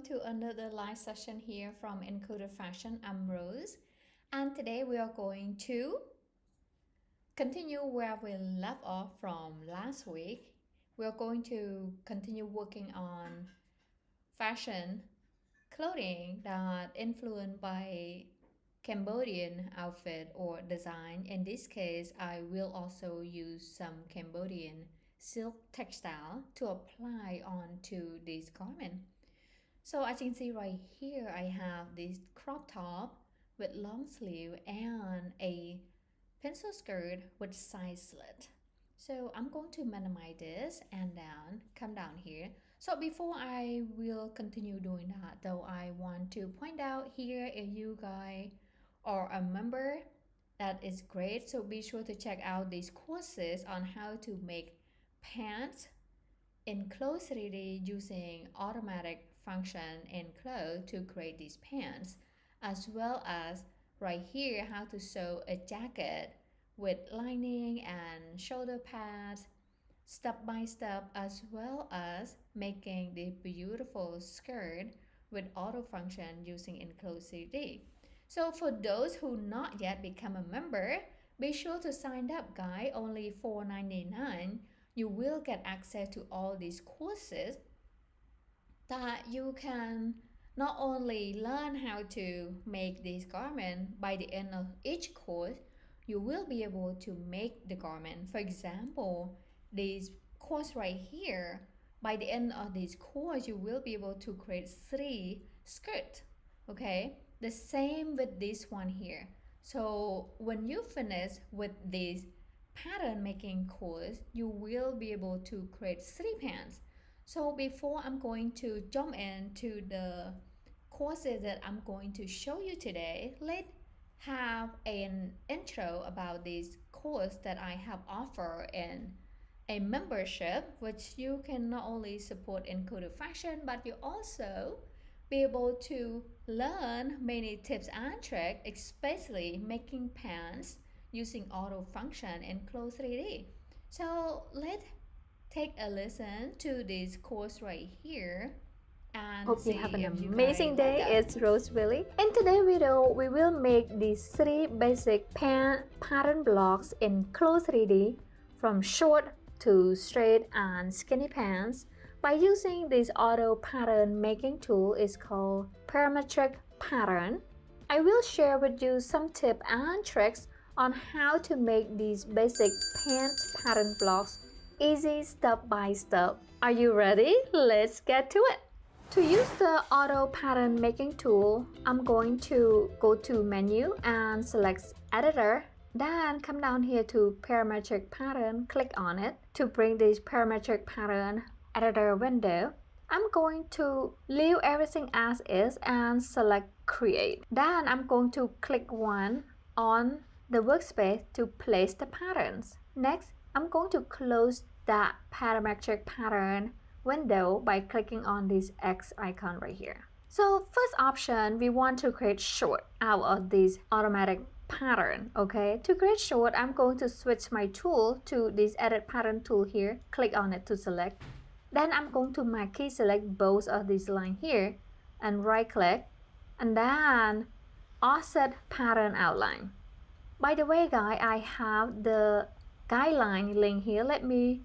to another live session here from Encoder Fashion. I'm Rose, and today we are going to continue where we left off from last week. We are going to continue working on fashion clothing that influenced by Cambodian outfit or design. In this case, I will also use some Cambodian silk textile to apply onto this garment. So as you can see right here, I have this crop top with long sleeve and a pencil skirt with side slit. So I'm going to minimize this and then come down here. So before I will continue doing that though, I want to point out here, if you guys are a member, that is great. So be sure to check out these courses on how to make pants in clothes 3D using automatic function in CLO to create these pants, as well as right here how to sew a jacket with lining and shoulder pads step by step, as well as making the beautiful skirt with auto function using Enclose 3D. So for those who not yet become a member, be sure to sign up guys, only $4.99. You will get access to all these courses that you can not only learn how to make this garment. By the end of each course, you will be able to make the garment. For example, this course right here, by the end of this course, you will be able to create 3 skirts. Okay, the same with this one here. So when you finish with this pattern making course, you will be able to create 3 pants. So before I'm going to jump into the courses that I'm going to show you today, let's have an intro about this course that I have offered in a membership, which you can not only support Encoder Fashion, but you also be able to learn many tips and tricks, especially making pants using auto function in Close 3D. So let's take a listen to this course right here and hope you see have an if you amazing guys like day. that. It's Rose Willie. In today's video, we will make these 3 basic pant pattern blocks in Close 3D, from short to straight and skinny pants, by using this auto pattern making tool. Is called parametric pattern. I will share with you some tips and tricks on how to make these basic pant pattern blocks easy step by step. Are you ready? Let's get to it. To use the auto pattern making tool, I'm going to go to menu and select editor, then come down here to parametric pattern, click on it to bring this parametric pattern editor window. I'm going to leave everything as is and select create. Then I'm going to click one on the workspace to place the patterns. Next, I'm going to close that parametric pattern window by clicking on this X icon right here. So first option, we want to create short out of this automatic pattern. Okay, to create short, I'm going to switch my tool to this edit pattern tool here, click on it to select. Then I'm going to marquee select both of these lines here and right click, and then offset pattern outline. By the way guys, I have the guideline link here. Let me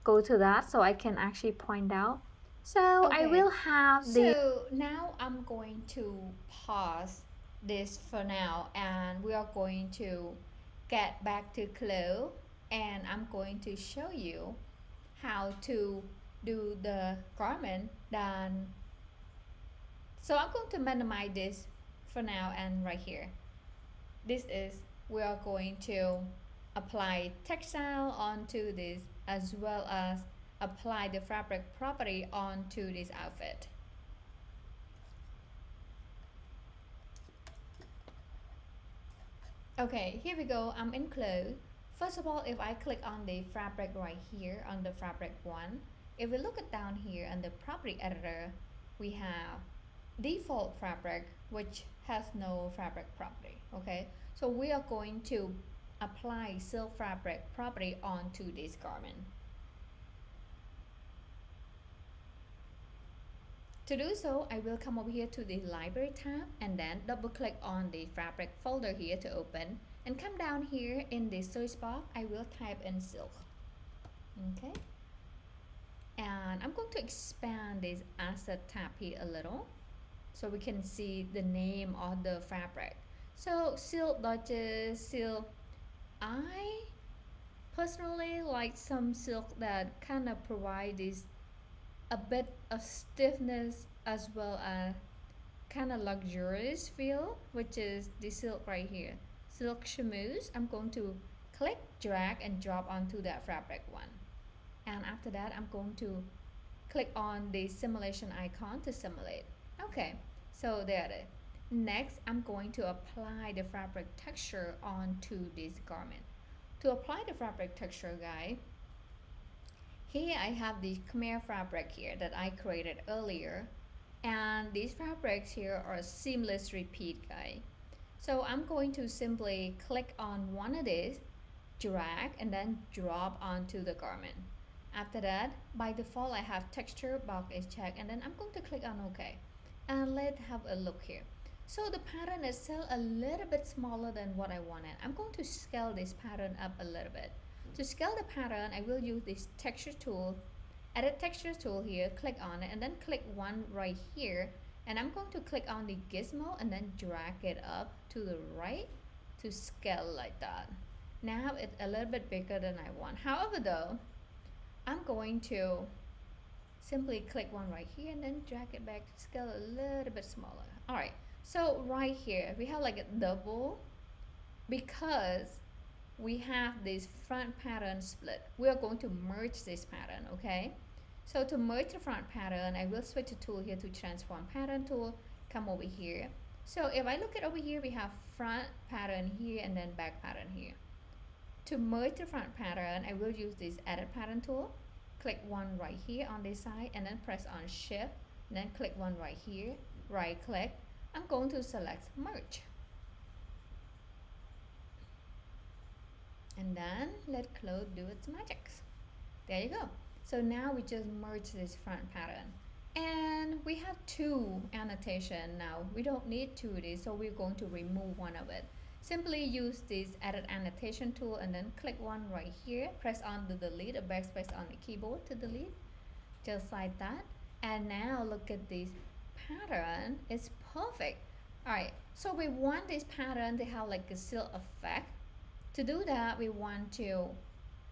go to that so I can actually point out. So Okay. I will have the... So now I'm going to pause this for now, and we are going to get back to CLO, and I'm going to show you how to do the garment. Then so I'm going to minimize this for now, and right here, this is, we are going to apply textile onto this, as well as apply the fabric property onto this outfit. Okay, here we go. I'm in CLO. First of all, if I click on the fabric right here on the fabric one, if we look at down here on the property editor, we have default fabric, which has no fabric property. Okay, so we are going to apply silk fabric property onto this garment. To do so, I will come over here to the library tab and then double click on the fabric folder here to open, and come down here in the search box. I will type in silk. Okay, and I'm going to expand this asset tab here a little so we can see the name of the fabric. So silk Dodges, silk. I personally like some silk that kind of provide this a bit of stiffness as well as kind of luxurious feel, which is the silk right here, silk chamois. I'm going to click, drag and drop onto that fabric one, and after that I'm going to click on the simulation icon to simulate. Okay, so there it is. Next, I'm going to apply the fabric texture onto this garment. To apply the fabric texture, guys, here I have the Khmer fabric here that I created earlier, and these fabrics here are seamless repeat, guys. So I'm going to simply click on one of these, drag and then drop onto the garment. After that, by default I have texture box is checked, and then I'm going to click on OK, and let's have a look here. So the pattern is still a little bit smaller than what I wanted. I'm going to scale this pattern up a little bit. To scale the pattern, I will use this texture tool, edit texture tool here, click on it and then click one right here, and I'm going to click on the gizmo and then drag it up to the right to scale like that. Now it's a little bit bigger than I want. However though, I'm going to simply click one right here and then drag it back to scale a little bit smaller. Alright, so right here we have like a double because we have this front pattern split. We are going to merge this pattern, okay? So to merge the front pattern, I will switch the tool here to transform pattern tool, come over here. So if I look at over here, we have front pattern here and then back pattern here. To merge the front pattern, I will use this edit pattern tool, click one right here on this side and then press on shift, and then click one right here, right click. I'm going to select merge. And then let clothes do its magics. There you go. So now we just merge this front pattern, and we have two annotation now. We don't need two of these, so we're going to remove one of it. Simply use this edit annotation tool and then click one right here, press on the delete or backspace on the keyboard to delete, just like that. And now look at this pattern, it's perfect. Alright, so we want this pattern to have like a silk effect. To do that, we want to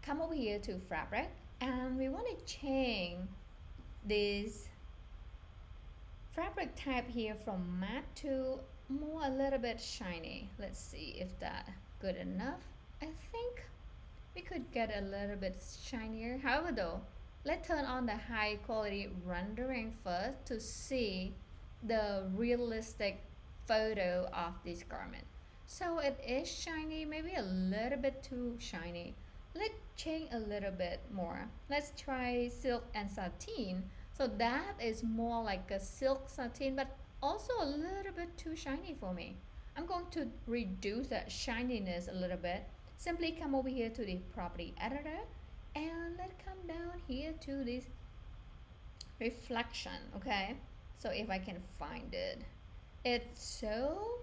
come over here to fabric and we want to change this fabric type here from matte to more a little bit shiny. Let's see if that's good enough. I think we could get a little bit shinier. However though, let's turn on the high quality rendering first to see the realistic photo of this garment. So it is shiny, maybe a little bit too shiny. Let's change a little bit more. Let's try silk and sateen. So that is more like a silk sateen, but also a little bit too shiny for me. I'm going to reduce that shininess a little bit. Simply come over here to the property editor and let's come down here to this reflection, okay? So if I can find it, it's so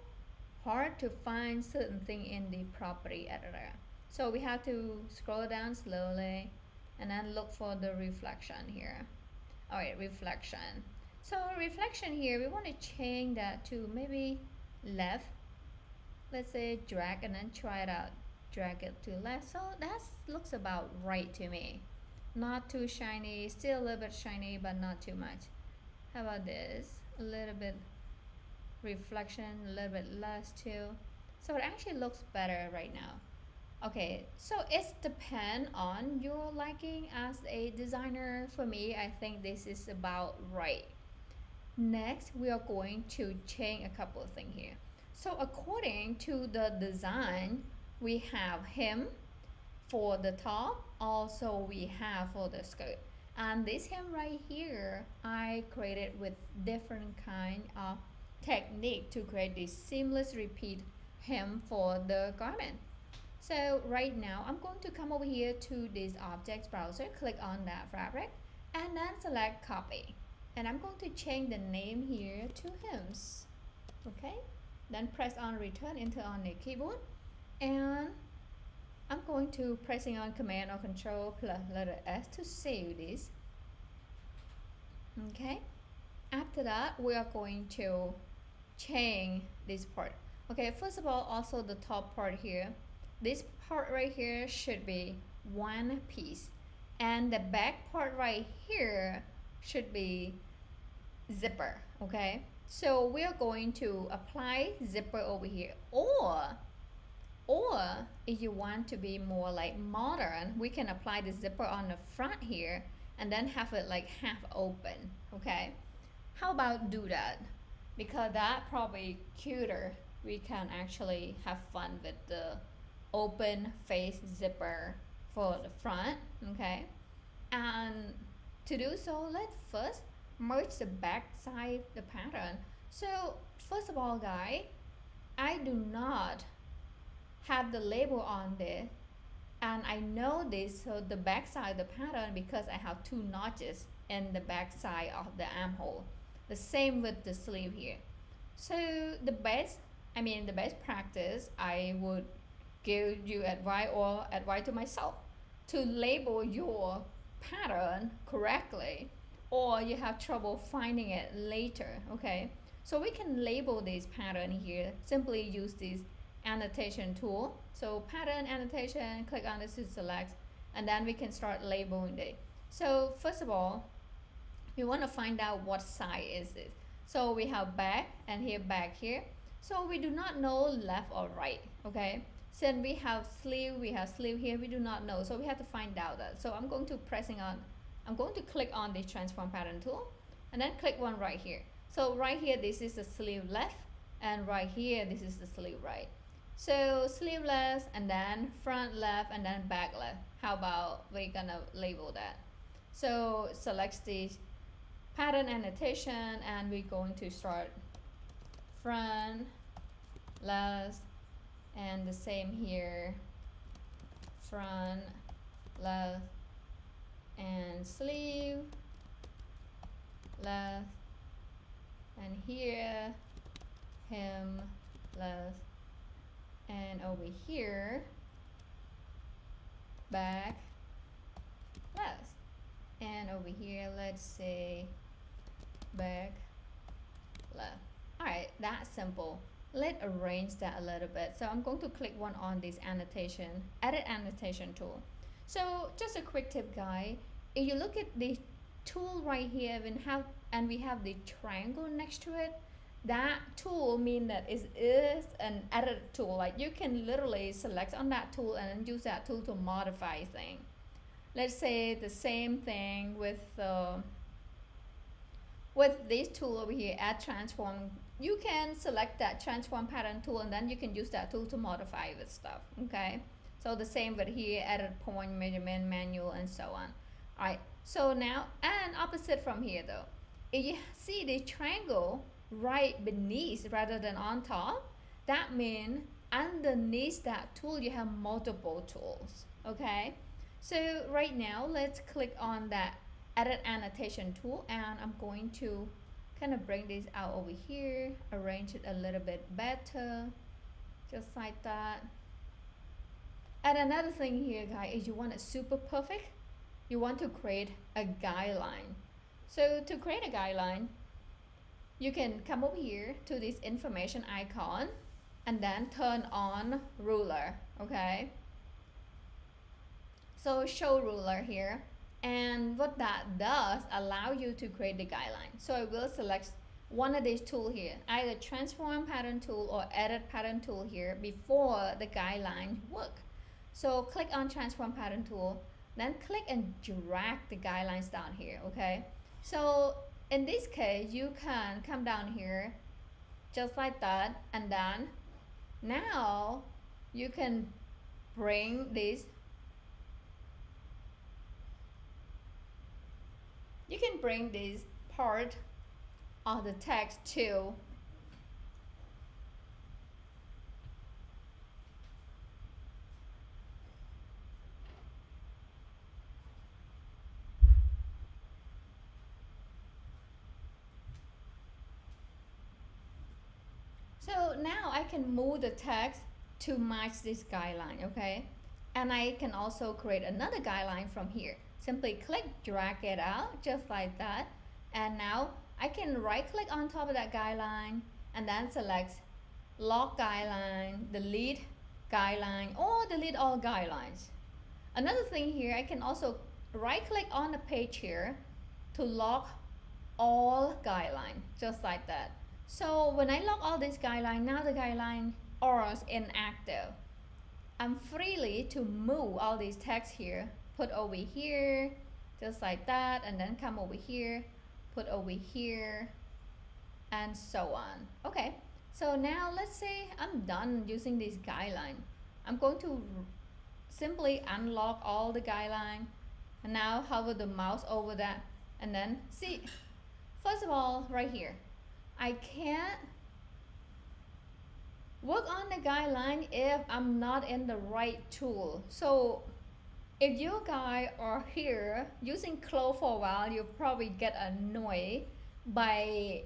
hard to find certain thing in the property editor. So we have to scroll down slowly and then look for the reflection here. Alright, reflection. So reflection here, we want to change that to maybe left. Let's say drag and then try it out. Drag it to left. So that looks about right to me. Not too shiny, still a little bit shiny, but not too much. How about this? A little bit reflection, a little bit less too. So it actually looks better right now. Okay, so it depends on your liking as a designer. For me, I think this is about right. Next, we are going to change a couple of things here. So according to the design, we have hem for the top, also we have for the skirt. And this hem right here, I created with different kind of technique to create this seamless repeat hem for the garment. So right now I'm going to come over here to this objects browser, click on that fabric and then select copy, and I'm going to change the name here to hymns. Okay, then press on return enter on the keyboard, and I'm going to pressing on command or control plus letter S to save this. Okay, after that we are going to change this part. Okay, first of all, also the top part here, this part right here should be one piece, and the back part right here should be zipper. Okay, so we are going to apply zipper over here, or if you want to be more like modern, we can apply the zipper on the front here and then have it like half open. Okay, how about do that? Because that probably cuter. We can actually have fun with the open face zipper for the front. Okay, and to do so, let's first merge the back side the pattern. So first of all, guys, I do not have the label on this, and I know this, so the back side of the pattern, because I have two notches in the back side of the armhole. The same with the sleeve here. So the best practice I would give you advice, or advice to myself, to label your pattern correctly, or you have trouble finding it later. Okay, so we can label this pattern here. Simply use this annotation tool. So pattern annotation, click on this to select, and then we can start labeling it. So first of all, we want to find out what side is this. So we have back, and here back here. So we do not know left or right. Okay, since we have sleeve here, we do not know, so we have to find out that. So I'm going to click on the transform pattern tool, and then click one right here. So right here, this is the sleeve left, and right here, this is the sleeve right. So sleeve left, and then front left, and then back left. How about we're gonna label that? So select the pattern annotation, and we're going to start front, left, and the same here, front, left, and sleeve, left, and here, hem, left, and over here, back, left, and over here, let's say back, left. Alright, that's simple. Let's arrange that a little bit. So I'm going to click one on this annotation, edit annotation tool. So just a quick tip, guys. If you look at the tool right here, and we have the triangle next to it, that tool means that it is an edit tool. Like you can literally select on that tool and use that tool to modify things. Let's say the same thing with this tool over here, add transform. You can select that transform pattern tool, and then you can use that tool to modify with stuff. Okay, so the same with here, edit point, measurement, manual, and so on. All right, so now, and opposite from here though, if you see the triangle right beneath rather than on top, that means underneath that tool you have multiple tools. Okay, so right now let's click on that edit annotation tool, and I'm going to kind of bring this out over here, arrange it a little bit better, just like that. And another thing here, guys, is you want it super perfect, you want to create a guideline. So to create a guideline, you can come over here to this information icon and then turn on ruler. Okay, so show ruler here, and what that does, allow you to create the guideline. So I will select one of these tools here, either transform pattern tool or edit pattern tool here before the guideline work. So click on transform pattern tool, then click and drag the guidelines down here. Okay, so in this case you can come down here just like that, and then now you can bring this, part of the text to So now I can move the text to match this guideline, okay? And I can also create another guideline from here. Simply click, drag it out, just like that. And now I can right click on top of that guideline and then select lock guideline, delete guideline, or delete all guidelines. Another thing here, I can also right click on the page here to lock all guideline, just like that. So when I lock all these guidelines, now the guideline are inactive. I'm freely to move all these text here, put over here, just like that, and then come over here, put over here, and so on. Okay, so now let's say I'm done using this guideline. I'm going to simply unlock all the guideline, and now hover the mouse over that, and then see, first of all, right here, I can't work on the guideline if I'm not in the right tool. So if you guys are here using CLO for a while, you probably get annoyed by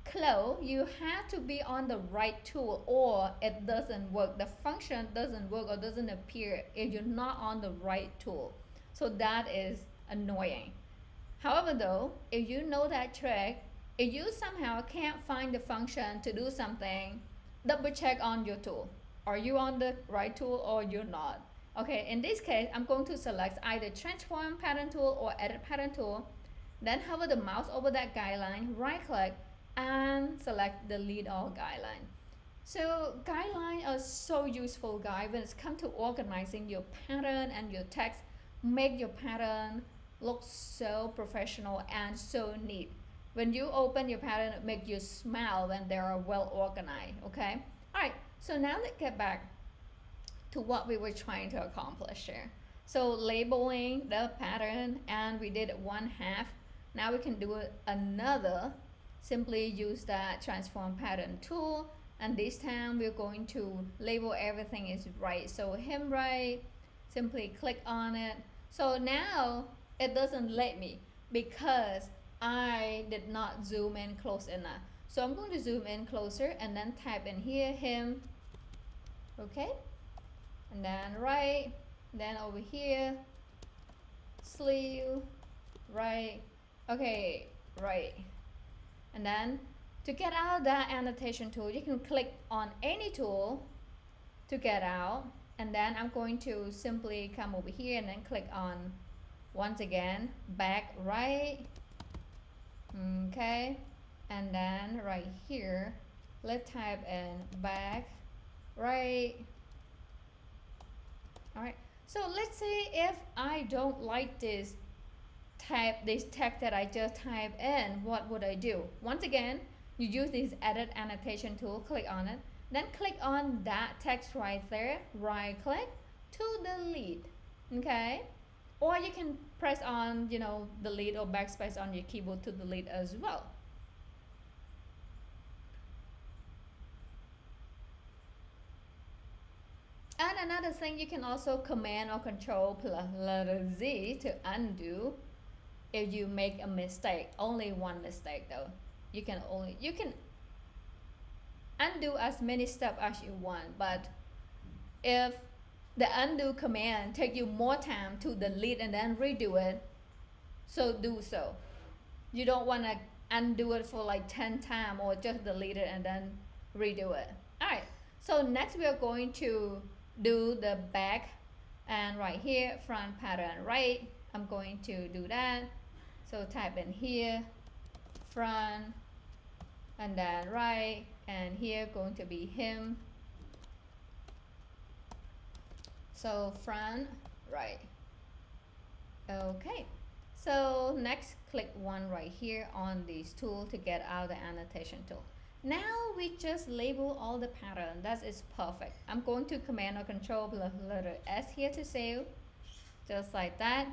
CLO. You have to be on the right tool or it doesn't work. The function doesn't work or doesn't appear if you're not on the right tool. So that is annoying. However though, if you know that trick, if you somehow can't find the function to do something, double check on your tool. Are you on the right tool or you're not? Okay, in this case, I'm going to select either transform pattern tool or edit pattern tool, then hover the mouse over that guideline, right click, and select delete all guideline. So guidelines are so useful, guys, when it's come to organizing your pattern and your text, make your pattern look so professional and so neat. When you open your pattern, it makes you smile when they are well organized, okay? All right, so now let's get back to what we were trying to accomplish here. So labeling the pattern, and we did one half. Now we can do another. Simply use that transform pattern tool, and this time we're going to label everything is right. So him right, simply click on it. So now it doesn't let me because I did not zoom in close enough. So I'm going to zoom in closer and then type in here him, okay, and then right, then over here sleeve, right, okay, right. And then to get out that annotation tool, you can click on any tool to get out, and then I'm going to simply come over here and then click on once again back right, okay, and then right here let's type in back right. All right, so let's say if I don't like this text that I just typed in, what would I do? Once again, you use this edit annotation tool, click on it, then click on that text right there, right click to delete, okay? Or you can press on, delete or backspace on your keyboard to delete as well. And another thing, you can also command or control plus letter Z to undo if you make a mistake. Only one mistake though. You can undo as many steps as you want, but if the undo command take you more time to delete and then redo it, so do so. You don't want to undo it for like 10 times or just delete it and then redo it. All right, so next we are going to do the back, and right here front pattern right, I'm going to do that. So type in here front and then right, and here going to be him. So front right, okay. So next click one right here on this tool to get out the annotation tool. Now we just label all the pattern. That is perfect. I'm going to command or control plus letter S here to save, just like that.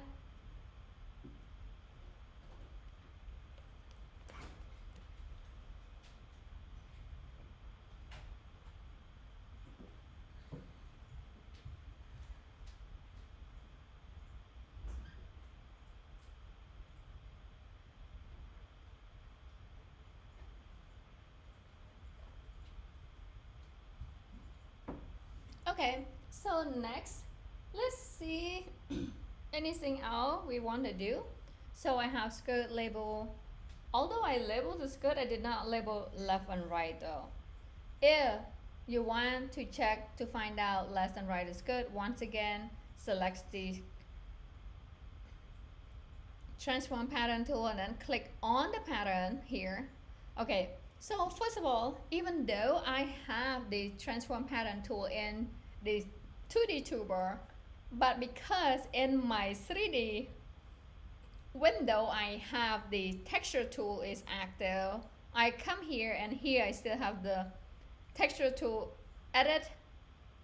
Okay, so next, let's see anything else we want to do. So I have skirt label. Although I labeled the skirt, I did not label left and right though. If you want to check to find out left and right skirt, once again, select the transform pattern tool and then click on the pattern here. Okay, so first of all, even though I have the transform pattern tool in the 2D toolbar, but because in my 3D window I have the texture tool is active, I come here and here I still have the texture tool, edit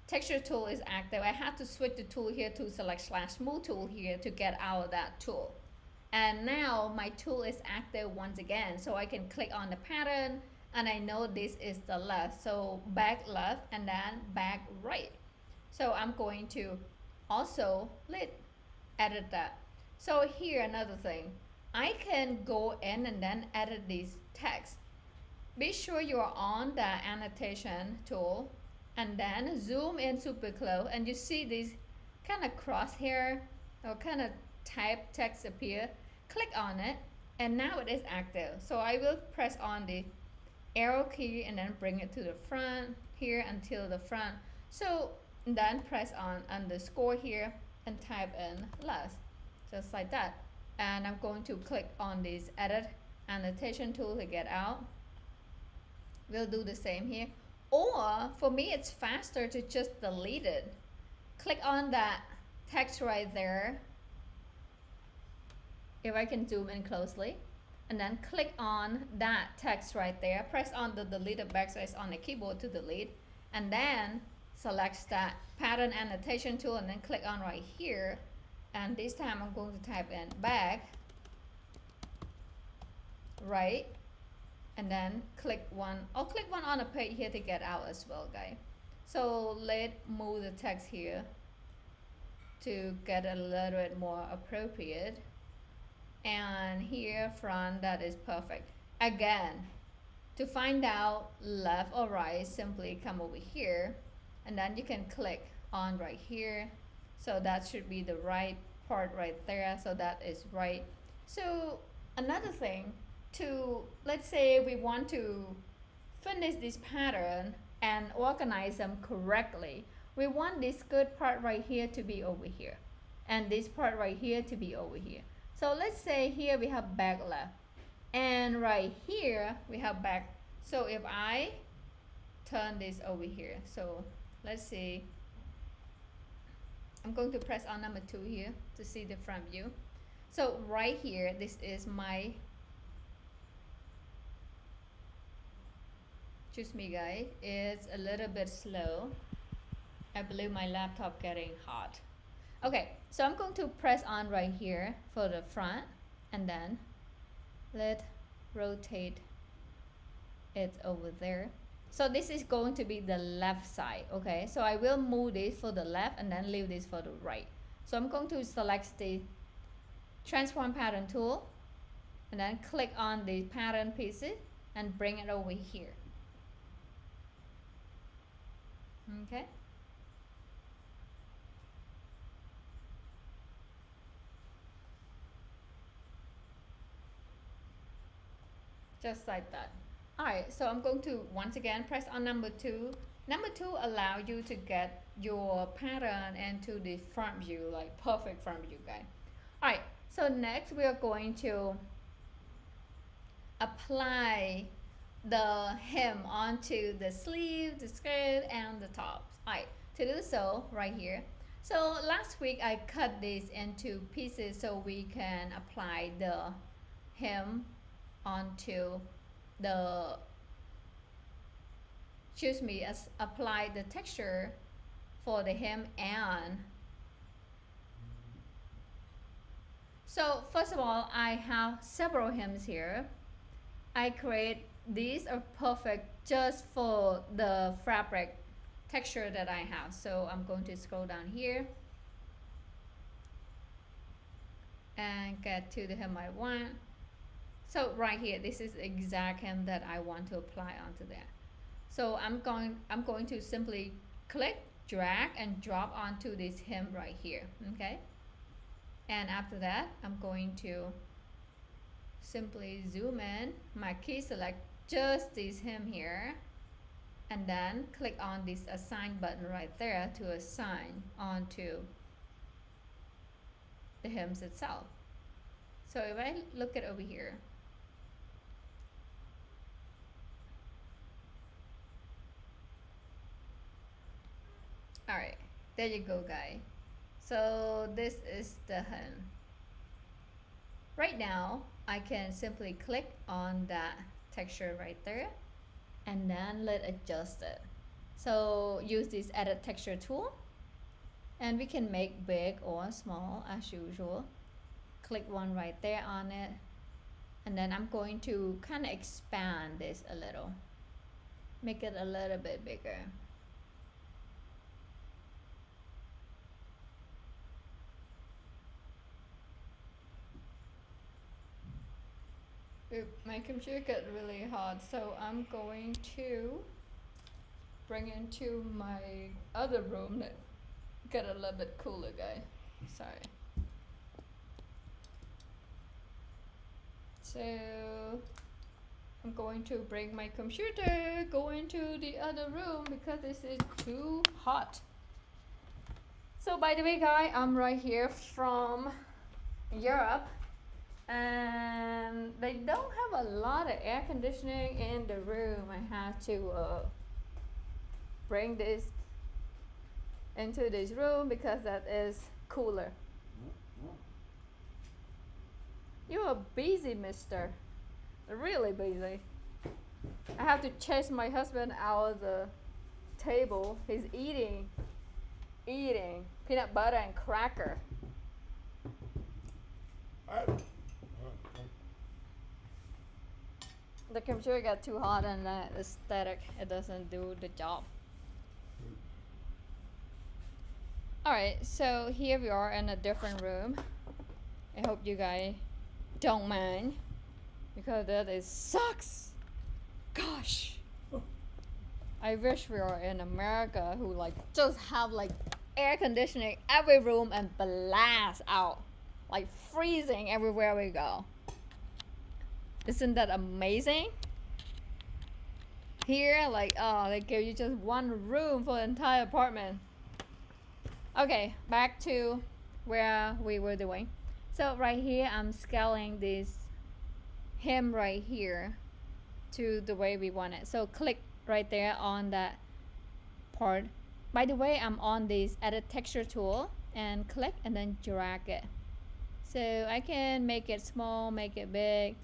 texture tool is active. I have to switch the tool here to select /smooth tool here to get out of that tool. And now my tool is active once again, so I can click on the pattern and I know this is the left, so back left and then back right. So I'm going to also edit that. So here another thing, I can go in and then edit these text. Be sure you are on the annotation tool and then zoom in super close and you see these kind of crosshair or kind of type text appear. Click on it and now it is active. So I will press on the arrow key and then bring it to the front here until the front. So then press on underscore here and type in left, just like that. And I'm going to click on this edit annotation tool to get out. We'll do the same here. Or for me it's faster to just delete it. Click on that text right there. If I can zoom in closely, and then click on that text right there, press on the deleted backspace on the keyboard to delete, and then select that pattern annotation tool and then click on right here, and this time I'm going to type in back right, and then click one. I'll click one on the page here to get out as well, guys. So let's move the text here to get a little bit more appropriate. And here front, that is perfect. Again, to find out left or right, simply come over here and then you can click on right here. So that should be the right part right there. So that is right. So another thing, let's say we want to finish this pattern and organize them correctly. We want this good part right here to be over here and this part right here to be over here. So let's say here we have back left and right here we have back. So if I turn this over here, so let's see, I'm going to press on number 2 here to see the front view. So right here, this is my, excuse me guys, it's a little bit slow. I believe my laptop getting hot. Okay, so I'm going to press on right here for the front and then let's rotate it over there. So this is going to be the left side, okay? So I will move this for the left and then leave this for the right. So I'm going to select the transform pattern tool and then click on the pattern pieces and bring it over here. Okay. Just like that. Alright, so I'm going to once again press on number 2. Number 2 allows you to get your pattern into the front view, like perfect front view, guys. Alright, so next we are going to apply the hem onto the sleeve, the skirt, and the top. Alright, to do so, right here. So last week I cut this into pieces so we can apply the hem onto the, apply the texture for the hem. And so first of all, I have several hems here. I create these are perfect just for the fabric texture that I have. So I'm going to scroll down here and get to the hem I want. So right here, this is the exact hem that I want to apply onto that. So I'm going to simply click drag and drop onto this hem right here. Okay, and after that I'm going to simply zoom in, my key select just this hem here, and then click on this assign button right there to assign onto the hems itself. So if I look at over here, all right, there you go, guys. So this is the hem. Right now I can simply click on that texture right there and then let adjust it. So use this edit texture tool, and we can make big or small as usual. Click one right there on it, and then I'm going to kind of expand this a little, make it a little bit bigger. My computer got really hot, so I'm going to bring into my other room that got a little bit cooler, guys. Sorry. So I'm going to bring my computer, go into the other room because this is too hot. So by the way, guys, I'm right here from Europe, and they don't have a lot of air conditioning in the room. I have to bring this into this room because that is cooler. You are busy, mister. Really busy. I have to chase my husband out of the table. He's eating peanut butter and cracker. The computer got too hot and the static, it doesn't do the job. Alright, so here we are in a different room. I hope you guys don't mind, because that is sucks. Gosh, I wish we were in America, who like just have like air conditioning every room and blast out, like freezing everywhere we go. Isn't that amazing? Here, like, oh, they give you just one room for the entire apartment. Okay, back to where we were doing. So right here, I'm scaling this hem right here to the way we want it. So click right there on that part. By the way, I'm on this edit texture tool, and click and then drag it. So I can make it small, make it big.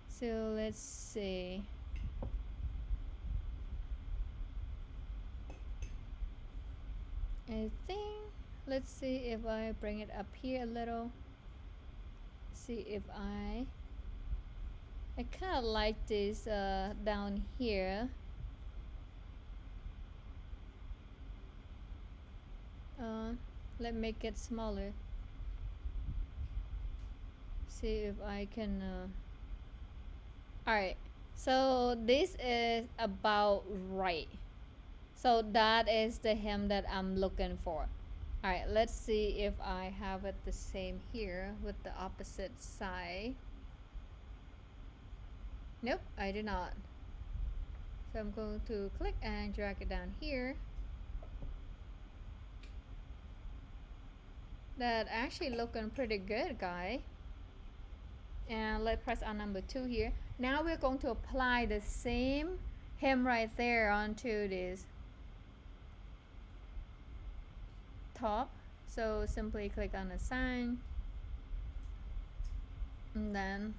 So let's see. I think, let's see if I bring it up here a little. See if I kind of like this down here. Let me make it smaller. See if I can alright, so this is about right. So that is the hem that I'm looking for. Alright, let's see if I have it the same here with the opposite side. Nope, I do not. So I'm going to click and drag it down here. That actually looking pretty good, guys. And let's press on number 2 here. Now we're going to apply the same hem right there onto this top. So simply click on assign, and then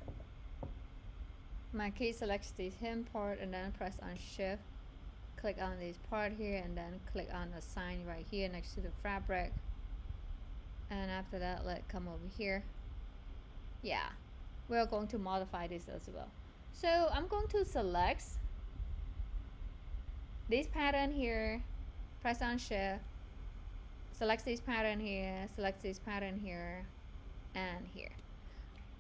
my key selects this hem part, and then press on shift, click on this part here, and then click on assign right here next to the fabric. And after that, let's come over here. Yeah, we're going to modify this as well. So I'm going to select this pattern here, press on shift, select this pattern here, select this pattern here, and here.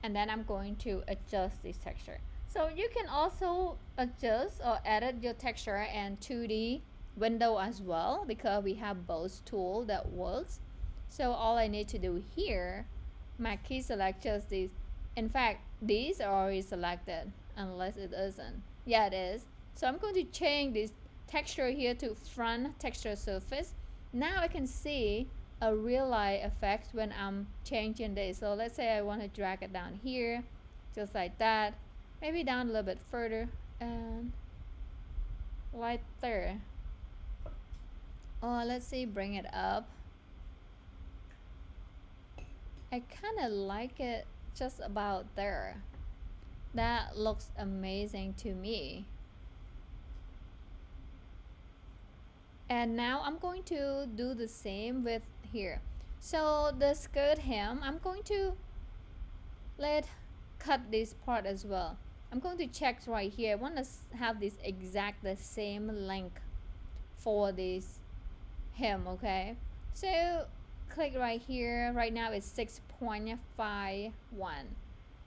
And then I'm going to adjust this texture. So you can also adjust or edit your texture and 2D window as well, because we have both tool that works. So all I need to do here, my key select just these. In fact, these are already selected, unless it isn't. Yeah, it is. So I'm going to change this texture here to front texture surface. Now I can see a real light effect when I'm changing this. So let's say I want to drag it down here, just like that. Maybe down a little bit further, and right there. Oh, let's see, bring it up. I kind of like it just about there. That looks amazing to me. And now I'm going to do the same with here. So the skirt hem, I'm going to cut this part as well. I'm going to check right here. I want to have this exact the same length for this hem, okay? So click right here. Right now it's 6.51.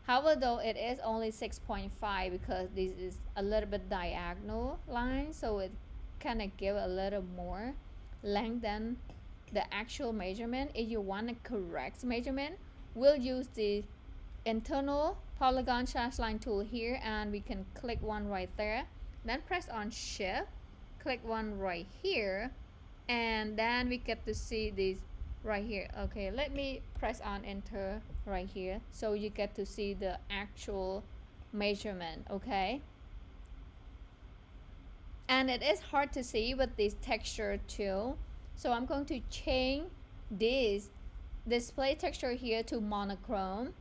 However, though, it is only 6.5 because this is a little bit diagonal line, so it kind of give a little more length than the actual measurement. If you want a correct measurement, we'll use the internal polygon slash line tool here, and we can click one right there, then press on shift, click one right here, and then we get to see this right here. Okay, let me press on enter right here so you get to see the actual measurement. Okay, and it is hard to see with this texture too, so I'm going to change this display texture here to monochrome,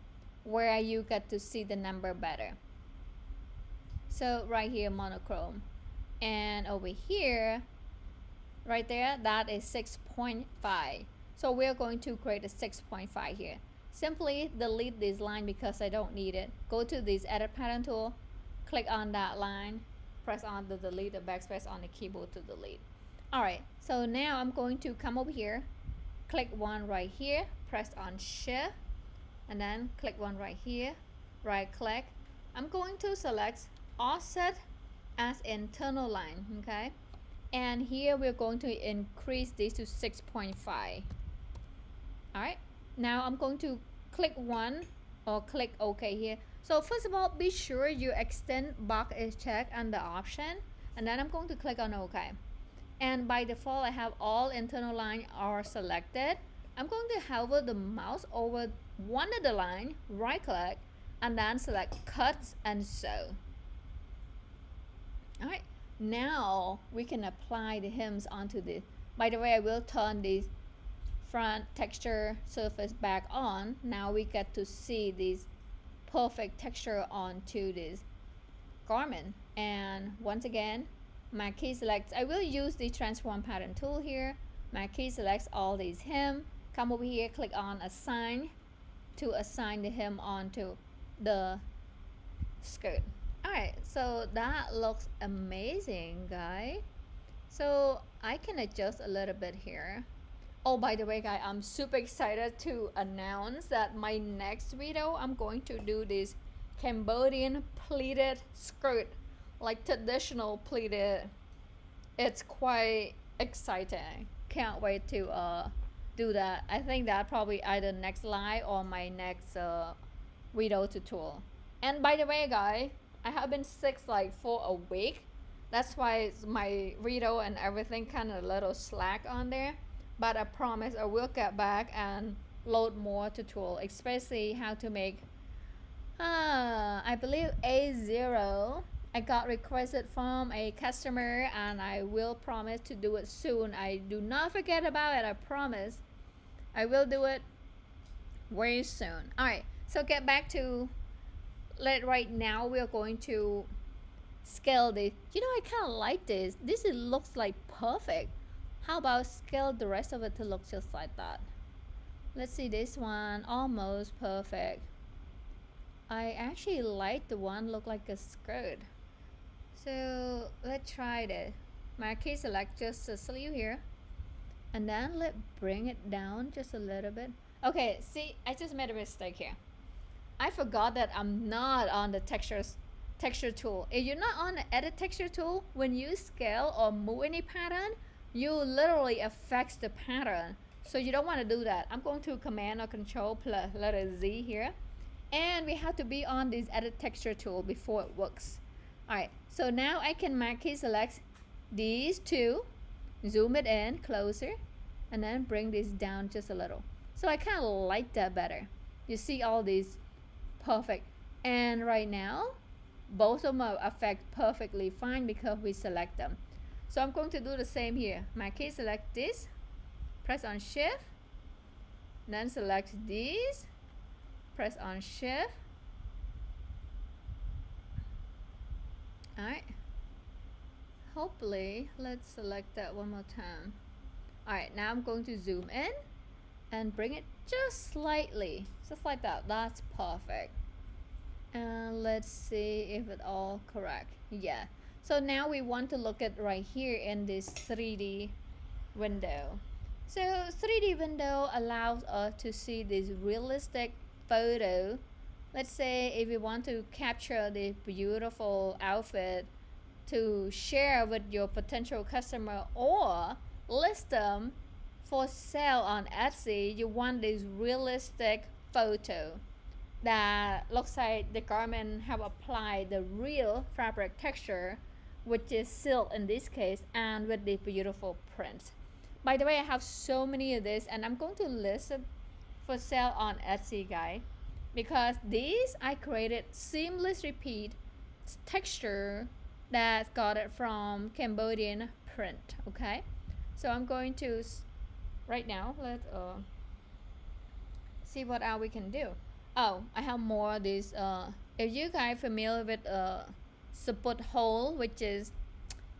where you get to see the number better. So right here, monochrome, and over here right there, that is 6.5. So we're going to create a 6.5 here. Simply delete this line because I don't need it. Go to this edit pattern tool, click on that line, press on the delete, the backspace on the keyboard to delete. Alright, so now I'm going to come over here, click one right here, press on shift, and then click one right here, right click. I'm going to select offset as internal line, okay? And here we're going to increase this to 6.5. Alright, now I'm going to click one or click OK here. So first of all, be sure you extend box is checked under option, and then I'm going to click on OK. And by default, I have all internal line are selected. I'm going to hover the mouse over one of the line, right click, and then select cuts and sew. Alright, now we can apply the hems onto this. By the way, I will turn this front texture surface back on. Now we get to see this perfect texture onto this garment. And once again, my key selects, I will use the transform pattern tool here. My key selects all these hem, come over here, click on assign to assign the hem onto the skirt. Alright, so that looks amazing, guys. So I can adjust a little bit here. Oh, by the way, guys, I'm super excited to announce that my next video, I'm going to do this Cambodian pleated skirt, like traditional pleated. It's quite exciting. Can't wait to do that. I think that probably either next live or my next video tutorial. And by the way, guys, I have been sick like for a week. That's why my video and everything kind of a little slack on there. But I promise I will get back and load more tutorial, especially how to make I believe A0. I got requested from a customer, and I will promise to do it soon. I do not forget about it, I promise. I will do it very soon. Alright, so get back to right now. We're going to scale this. You know, I kind of like this. This looks like perfect. How about scale the rest of it to look just like that? Let's see, this one, almost perfect. I actually like the one look like a skirt. So let's try this. My key select just a sleeve here, and then let's bring it down just a little bit. Okay, see, I just made a mistake here. I forgot that I'm not on the texture texture tool. If you're not on the edit texture tool, when you scale or move any pattern, you literally affects the pattern. So you don't want to do that. I'm going to command or control plus letter Z here. And we have to be on this edit texture tool before it works. Alright, so now I can marquee select these two, zoom it in closer, and then bring this down just a little. So I kind of like that better. You see all these perfect. And right now, both of them affect perfectly fine because we select them. So I'm going to do the same here. Marquee select this, press on shift, then select these, press on shift. Alright, hopefully let's select that one more time. Alright, now I'm going to zoom in and bring it just slightly, just like that. That's perfect. And let's see if it's all correct. Yeah, so now we want to look at right here in this 3D window. So 3D window allows us to see this realistic photo. Let's say if we want to capture the beautiful outfit to share with your potential customer or list them for sale on Etsy, you want this realistic photo that looks like the garment have applied the real fabric texture, which is silk in this case, and with the beautiful print. By the way, I have so many of this, and I'm going to list it for sale on Etsy, guys, because these I created seamless repeat texture that got it from Cambodian print. Okay, so I'm going to right now let's see what else we can do. Oh, I have more of this. If you guys familiar with support hole, which is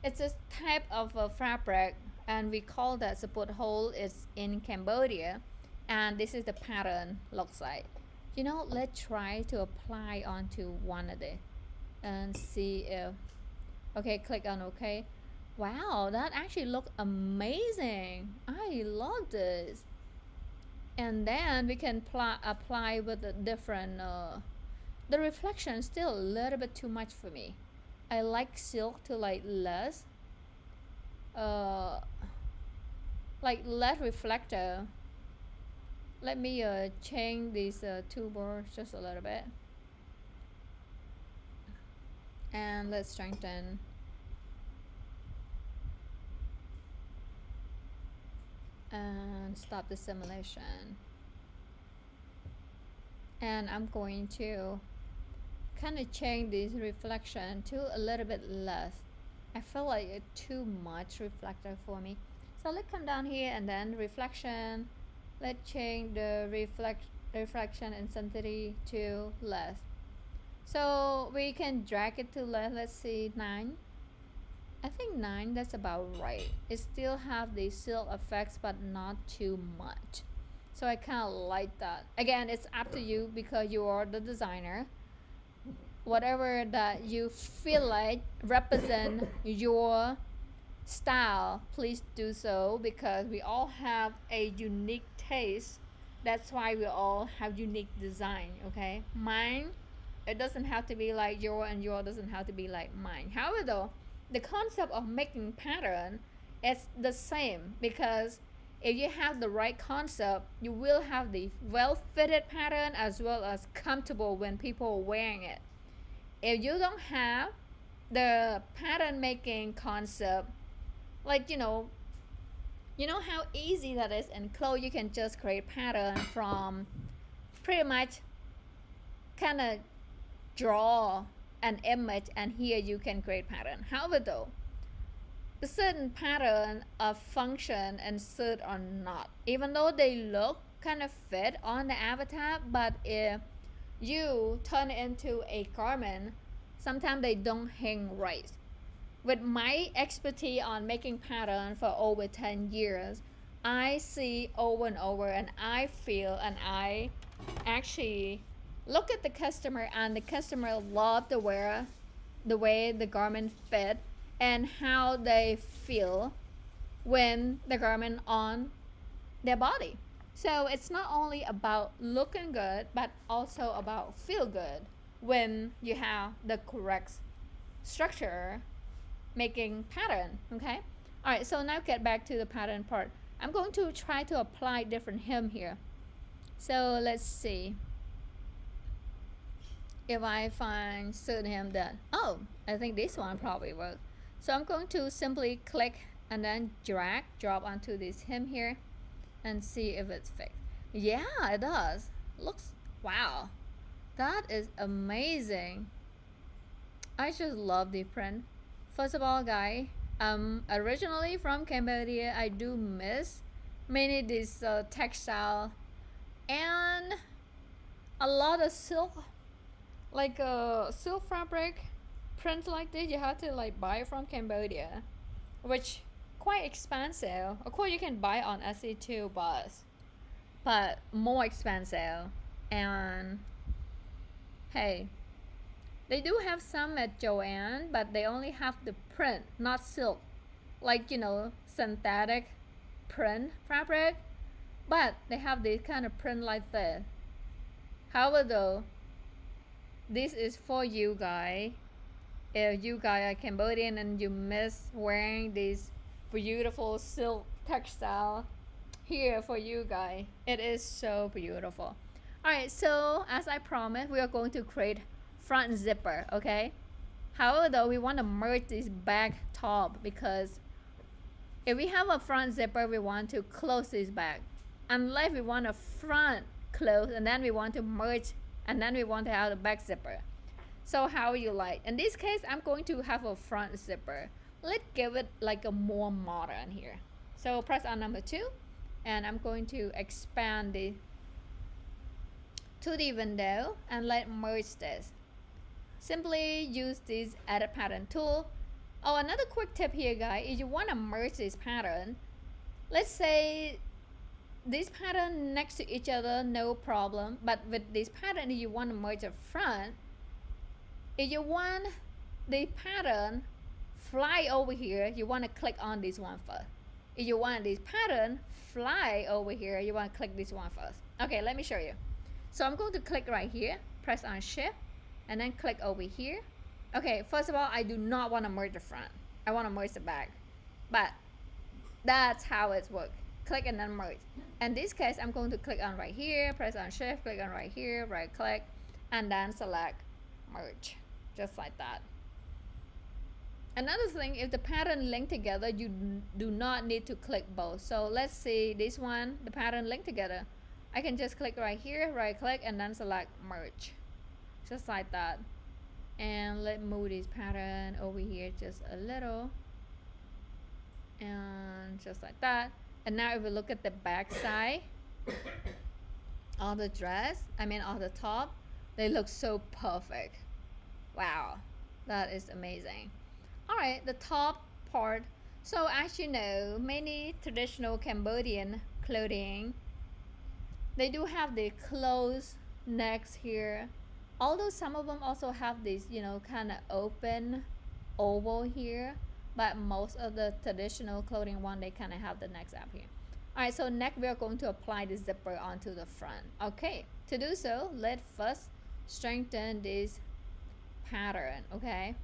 it's a type of fabric, and we call that support hole. It's in Cambodia, and this is the pattern looks like. You know, let's try to apply onto one of it and see if okay, click on OK. Wow, that actually looks amazing. I love this. And then we can apply with the different the reflection still a little bit too much for me. I like silk to like less reflector. Let me change these two bars just a little bit, and let's strengthen. And stop the simulation. And I'm going to kind of change this reflection to a little bit less. I feel like it's too much reflector for me. So let's come down here and then reflection. Let's change the reflection intensity to less. So we can drag it to less. Let's see, 9. I think 9, that's about right. It still have the silk effects, but not too much. So I kind of like that. Again, it's up to you because you are the designer. Whatever that you feel like represent your style, please do so, because we all have a unique taste. That's why we all have unique design, okay? Mine, it doesn't have to be like your, and your doesn't have to be like mine. However though, the concept of making pattern is the same, because if you have the right concept, you will have the well-fitted pattern as well as comfortable when people are wearing it. If you don't have the pattern making concept, like you know how easy that is in clothes. You can just create pattern from pretty much kind of draw an image, and here you can create pattern. However though, a certain pattern of function and suit or not, even though they look kind of fit on the avatar, but if you turn it into a garment, sometimes they don't hang right. With my expertise on making pattern for over 10 years, I see over and over, and I feel, and I actually look at the customer, and the customer love to wear the way the garment fit and how they feel when the garment on their body. So it's not only about looking good, but also about feel good when you have the correct structure making pattern. Okay, all right, so now get back to the pattern part. I'm going to try to apply different hem here. So let's see if I find certain hem that, oh, I think this one probably works. So I'm going to simply click and then drop onto this hem here and see if it's fixed. Yeah, it does. Looks, wow, that is amazing. I just love the print. First of all, guys, originally from Cambodia. I do miss many this textile and a lot of silk, like silk fabric prints like this. You have to like buy from Cambodia, which quite expensive. Of course, you can buy on Etsy too, but more expensive. And hey, they do have some at Joanne, but they only have the print, not silk, like, you know, synthetic print fabric, but they have this kind of print like this. However though, this is for you guys. If you guys are Cambodian and you miss wearing this beautiful silk textile, here for you guys. It is so beautiful. Alright, so as I promised, we are going to create front zipper, okay? However though, we want to merge this back top, because if we have a front zipper, we want to close this back. Unless we want a front close and then we want to merge and then we want to have the back zipper. So how you like? In this case, I'm going to have a front zipper. Let's give it like a more modern here. So press on number 2 and I'm going to expand the to the window and let merge this. Simply use this edit pattern tool. Oh, another quick tip here, guys, is you want to merge this pattern. Let's say this pattern next to each other, no problem, but with this pattern you want to merge the front. If you want the pattern fly over here, you want to click on this one first. If you want this pattern fly over here, you want to click this one first. Okay, let me show you. So I'm going to click right here, press on shift, and then click over here. Okay, first of all, I do not want to merge the front. I want to merge the back. But that's how it works. Click and then merge. In this case, I'm going to click on right here, press on shift, click on right here, right click, and then select merge. Just like that. Another thing, if the pattern link together, you do not need to click both. So let's see this one, the pattern link together. I can just click right here, right click, and then select merge. Just like that. And let's move this pattern over here just a little. And just like that. And now if we look at the back side, all the dress, all the top, they look so perfect. Wow, that is amazing. Alright, the top part. So as you know, many traditional Cambodian clothing, they do have the closed necks here. Although some of them also have this, kind of open oval here. But most of the traditional clothing one, they kind of have the necks up here. Alright, so next we are going to apply the zipper onto the front. Okay, to do so, let's first strengthen this pattern, okay?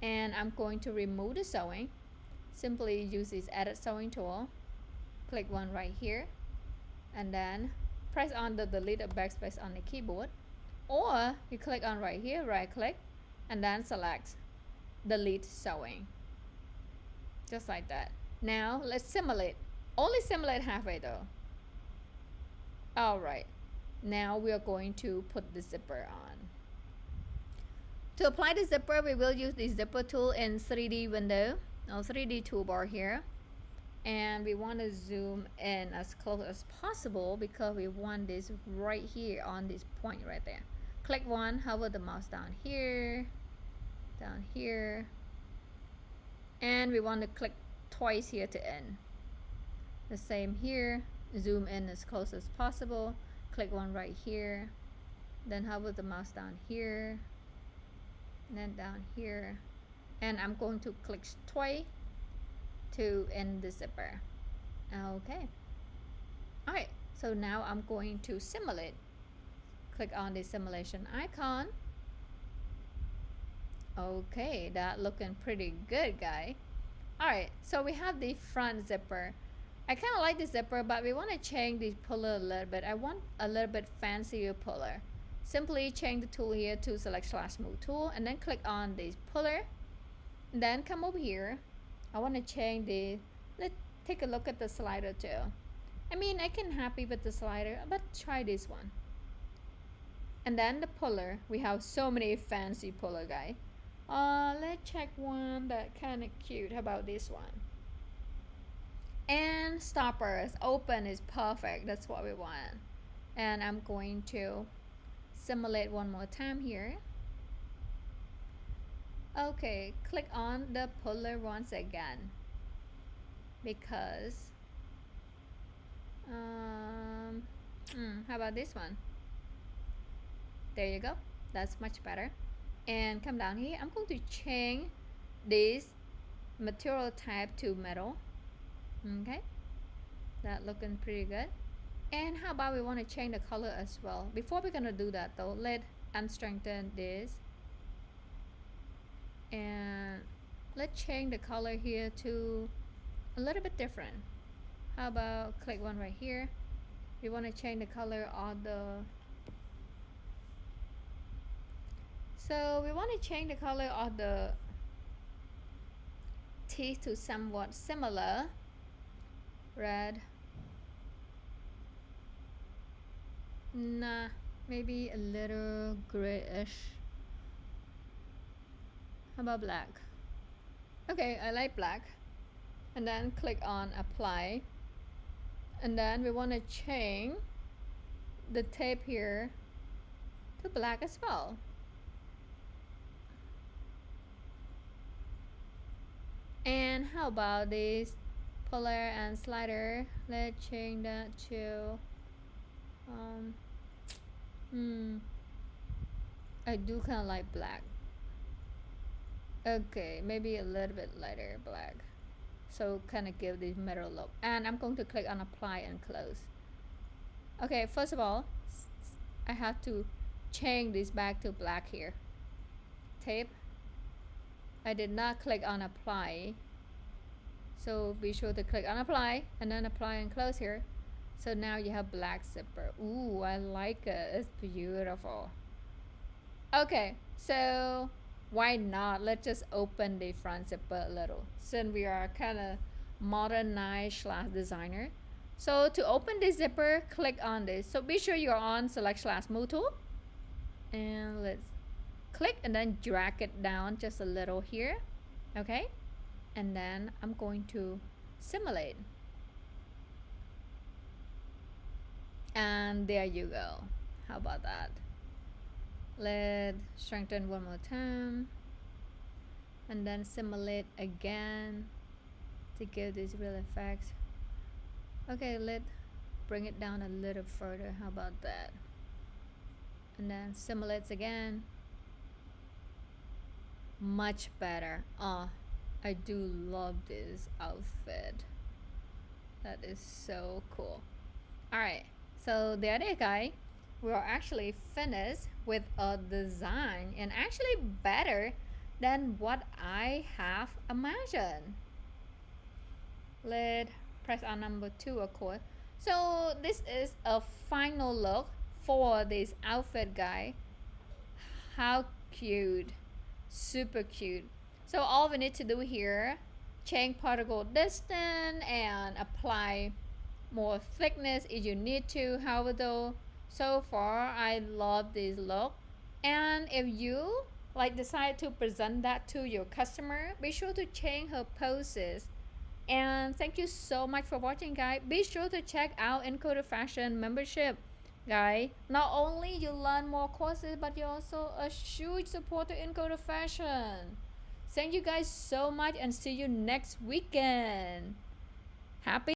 And I'm going to remove the sewing. Simply use this edit sewing tool. Click one right here. And then press on the delete or backspace on the keyboard. Or you click on right here, right click, and then select delete sewing. Just like that. Now let's simulate. Only simulate halfway though. Alright. Now we are going to put the zipper on. To apply the zipper, we will use the zipper tool in 3D window, or 3D toolbar here. And we want to zoom in as close as possible because we want this right here on this point right there. Click one, hover the mouse down here, and we want to click twice here to end. The same here, zoom in as close as possible, click one right here, then hover the mouse down here, and then down here, and I'm going to click twice to end the zipper. Okay. Alright, so now I'm going to simulate. click on the simulation icon. Okay, that looking pretty good, guy. Alright, so we have the front zipper. I kind of like the zipper, but we want to change the puller a little bit. I want a little bit fancier puller. Simply change the tool here to select /move tool and then click on this puller. And then come over here. I want to change the, let's take a look at the slider too. I mean, I can happy with the slider, but try this one. And then the puller, we have so many fancy puller, guy. Let's check one that kind of cute. How about this one? And stoppers, open is perfect. That's what we want. And I'm going to simulate one more time here. Okay, click on the puller once again, because how about this one? There you go, that's much better. And come down here, I'm going to change this material type to metal. Okay, that looking pretty good. And how about we want to change the color as well? Before we're gonna do that though, let's unstrengthen this and let's change the color here to a little bit different. How about click one right here? We want to change the color of the, so we want to change the color of the teeth to somewhat similar red. Nah, maybe a little grayish. How about black? Okay, I like black. And then click on apply. And then we want to change the tape here to black as well. And how about this puller and slider? Let's change that to I do kind of like black. Okay, maybe a little bit lighter black, so kind of give this metal look. And I'm going to click on apply and close. Okay, first of all, I have to change this back to black here. Tape, I did not click on apply, so be sure to click on apply and then apply and close here. So now you have black zipper. Ooh, I like it, it's beautiful. Okay, so why not, let's just open the front zipper a little, since we are kind of modernized / designer. So to open the zipper, click on this. So be sure you're on select /move tool, and let's click and then drag it down just a little here. Okay, and then I'm going to simulate, and there you go. How about that? Let's strengthen one more time and then simulate again to give this real effect. Okay, let's bring it down a little further. How about that? And then simulates again. Much better. I do love this outfit. That is so cool. Alright, so there it is, guys. We are actually finished with a design, and actually better than what I have imagined. Let's press on number 2, of course. So this is a final look for this outfit, guy. How cute, super cute. So all we need to do here, change particle distance and apply more thickness if you need to. However though, so far I love this look, and if you like decide to present that to your customer, be sure to change her poses. And thank you so much for watching, guys. Be sure to check out Encoder Fashion membership, guys. Not only you learn more courses, but you're also a huge support to Encoder Fashion. Thank you guys so much, and see you next weekend. Happy